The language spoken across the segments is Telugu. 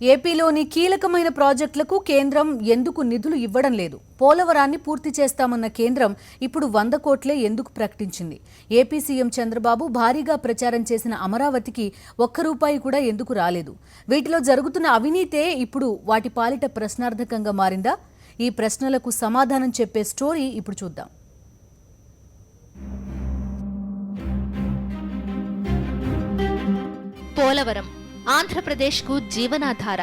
ఏపీలోని కీలకమైన ప్రాజెక్టులకు కేంద్రం ఎందుకు నిధులు ఇవ్వడం లేదు? పోలవరాన్ని పూర్తి చేస్తామన్న కేంద్రం ఇప్పుడు 100 కోట్లే ఎందుకు ప్రకటించింది? ఏపీ సీఎం చంద్రబాబు భారీగా ప్రచారం చేసిన అమరావతికి ఒక్క రూపాయి కూడా ఎందుకు రాలేదు? వీటిలో జరుగుతున్న అవినీతే ఇప్పుడు వాటి పాలిట ప్రశ్నార్థకంగా మారిందా? ఈ ప్రశ్నలకు సమాధానం చెప్పే స్టోరీ ఇప్పుడు చూద్దాం. పోలవరం ఆంధ్రప్రదేశ్కు జీవనాధార.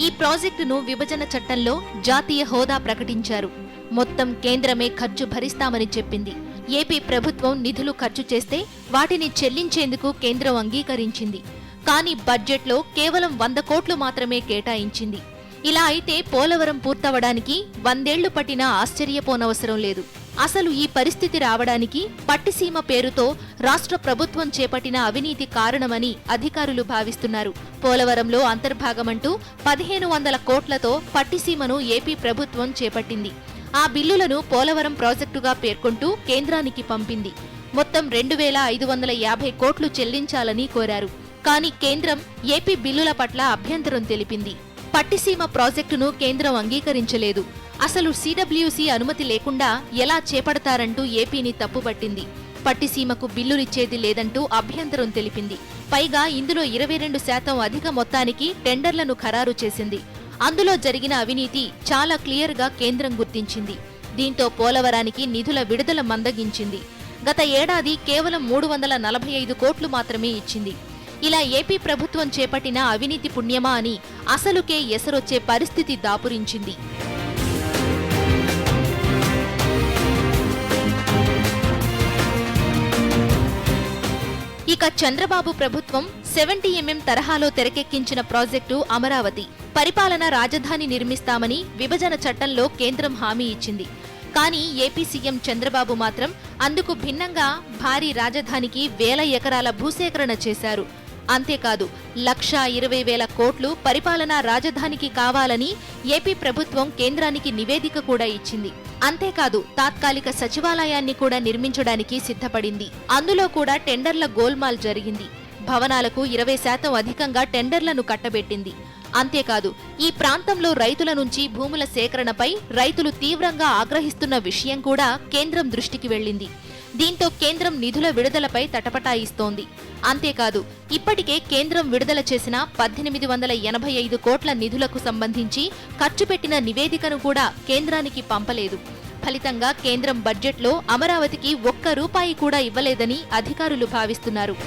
ఈ ప్రాజెక్టును విభజన చట్టంలో జాతీయ హోదా ప్రకటించారు. మొత్తం కేంద్రమే ఖర్చు భరిస్తామని చెప్పింది. ఏపీ ప్రభుత్వం నిధులు ఖర్చు చేస్తే వాటిని చెల్లించేందుకు కేంద్రం అంగీకరించింది. కానీ బడ్జెట్లో కేవలం 100 కోట్లు మాత్రమే కేటాయించింది. ఇలా అయితే పోలవరం పూర్తవడానికి 100 ఏళ్లు పట్టినా ఆశ్చర్యపోనవసరం లేదు. అసలు ఈ పరిస్థితి రావడానికి పట్టిసీమ పేరుతో రాష్ట్ర ప్రభుత్వం చేపట్టిన అవినీతి కారణమని అధికారులు భావిస్తున్నారు. పోలవరంలో అంతర్భాగమంటూ 1500 కోట్లతో పట్టిసీమను ఏపీ ప్రభుత్వం చేపట్టింది. ఆ బిల్లులను పోలవరం ప్రాజెక్టుగా పేర్కొంటూ కేంద్రానికి పంపింది. మొత్తం 2550 కోట్లు చెల్లించాలని కోరారు. కానీ కేంద్రం ఏపీ బిల్లుల పట్ల అభ్యంతరం తెలిపింది. పట్టిసీమ ప్రాజెక్టును కేంద్రం అంగీకరించలేదు. అసలు సిడబ్ల్యూసీ అనుమతి లేకుండా ఎలా చేపడతారంటూ ఏపీని తప్పుపట్టింది. పట్టిసీమకు బిల్లులిచ్చేది లేదంటూ అభ్యంతరం తెలిపింది. పైగా ఇందులో 22% అధిక మొత్తానికి టెండర్లను ఖరారు చేసింది. అందులో జరిగిన అవినీతి చాలా క్లియర్గా కేంద్రం గుర్తించింది. దీంతో పోలవరానికి నిధుల విడుదల మందగించింది. గత ఏడాది కేవలం 345 కోట్లు మాత్రమే ఇచ్చింది. ఇలా ఏపీ ప్రభుత్వం చేపట్టిన అవినీతి పుణ్యమా అని అసలుకే ఎసరొచ్చే పరిస్థితి దాపురించింది. ఇక చంద్రబాబు ప్రభుత్వం 70mm తరహాలో తెరకెక్కించిన ప్రాజెక్టు అమరావతి. పరిపాలన రాజధాని నిర్మిస్తామని విభజన చట్టంలో కేంద్రం హామీ ఇచ్చింది. కానీ ఏపీ సీఎం చంద్రబాబు మాత్రం అందుకు భిన్నంగా భారీ రాజధానికి 1000 ఎకరాల భూసేకరణ చేశారు. అంతేకాదు 1,20,000 కోట్లు పరిపాలనా రాజధానికి కావాలని ఏపీ ప్రభుత్వం కేంద్రానికి నివేదిక కూడా ఇచ్చింది. అంతేకాదు తాత్కాలిక సచివాలయాన్ని కూడా నిర్మించడానికి సిద్ధపడింది. అందులో కూడా టెండర్ల గోల్మాల్ జరిగింది. భవనాలకు 20% అధికంగా టెండర్లను కట్టబెట్టింది. అంతేకాదు ఈ ప్రాంతంలో రైతుల నుంచి భూముల సేకరణపై రైతులు తీవ్రంగా ఆగ్రహిస్తున్న విషయం కూడా కేంద్రం దృష్టికి వెళ్లింది. దీంతో కేంద్రం నిధుల విడుదలపై తటపటాయిస్తోంది. అంతేకాదు ఇప్పటికే కేంద్రం విడుదల చేసిన 1885 కోట్ల నిధులకు సంబంధించి ఖర్చు పెట్టిన నివేదికను కూడా కేంద్రానికి పంపలేదు. ఫలితంగా కేంద్రం బడ్జెట్లో అమరావతికి ఒక్క రూపాయి కూడా ఇవ్వలేదని అధికారులు భావిస్తున్నారు.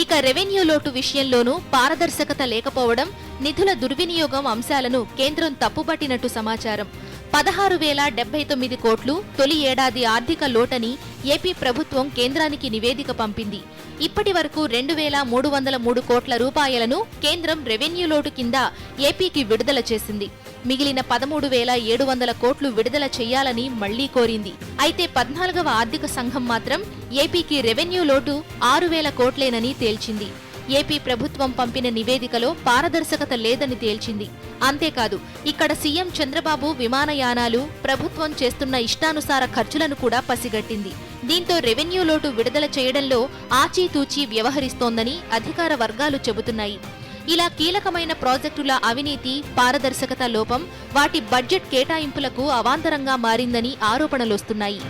ఇక రెవెన్యూ లోటు విషయంలోనూ పారదర్శకత లేకపోవడం, నిధుల దుర్వినియోగం అంశాలను కేంద్రం తప్పుపట్టినట్టు సమాచారం. 16,079 కోట్లు తొలి ఏడాది ఆర్థిక లోటని ఏపీ ప్రభుత్వం కేంద్రానికి నివేదిక పంపింది. ఇప్పటి వరకు 2,303 కోట్ల రూపాయలను కేంద్రం రెవెన్యూ లోటు కింద ఏపీకి విడుదల చేసింది. మిగిలిన 13,700 కోట్లు విడుదల చేయాలని మళ్లీ కోరింది. అయితే 14వ ఆర్థిక సంఘం మాత్రం ఏపీకి రెవెన్యూ లోటు 6,000 కోట్లేనని తేల్చింది. ఏపీ ప్రభుత్వం పంపిన నివేదికలో పారదర్శకత లేదని తేల్చింది. అంతేకాదు ఇక్కడ సీఎం చంద్రబాబు విమానయానాలు, ప్రభుత్వం చేస్తున్న ఇష్టానుసార ఖర్చులను కూడా పసిగట్టింది. దీంతో రెవెన్యూ లోటు విడుదల చేయడంలో ఆచీతూచీ వ్యవహరిస్తోందని అధికార వర్గాలు చెబుతున్నాయి. ఇలా కీలకమైన ప్రాజెక్టుల అవినీతి, పారదర్శకత లోపం వాటి బడ్జెట్ కేటాయింపులకు అవాంతరంగా మారిందని ఆరోపణలొస్తున్నాయి.